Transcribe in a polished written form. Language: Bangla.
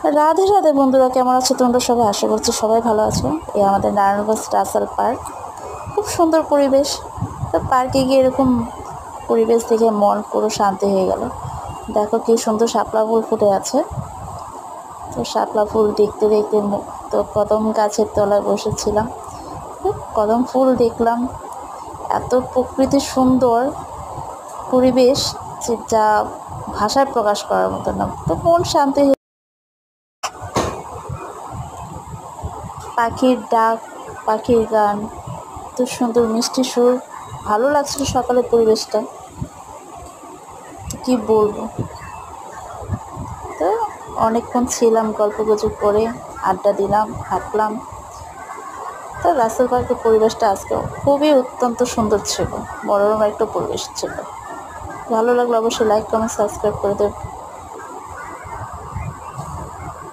রাধে রাধে বন্ধুরা, কেমন আছো তোমরা সবাই? আশা করছি সবাই ভালো আছো। এই আমাদের নারায়ণগঞ্জ রাসেল পার্ক, খুব সুন্দর পরিবেশ। তো পার্কে গিয়ে এরকম পরিবেশ দেখে মন পুরো শান্তি হয়ে গেল। দেখো কি সুন্দর শাপলা ফুল ফুটে আছে। তো শাপলা ফুল দেখতে দেখতে তো কদম গাছের তলায় বসেছিলাম, কদম ফুল দেখলাম। এত প্রকৃতি সুন্দর পরিবেশ যে যা ভাষায় প্রকাশ করার মতো না। তো মন শান্তি। পাখির ডাক, পাখির গান, এত সুন্দর মিষ্টি সুর, ভালো লাগছিল সকালের পরিবেশটা, কি বলবো। তো অনেকক্ষণ ছিলাম, গল্পগুজব করে আড্ডা দিলাম, হাঁটলাম। তো রাসেল পার্কের পরিবেশটা আজকে খুবই অত্যন্ত সুন্দর ছিল, মনোরম একটা পরিবেশ ছিল। ভালো লাগলো অবশ্যই লাইক, কমেন্ট, সাবস্ক্রাইব করে দেবে।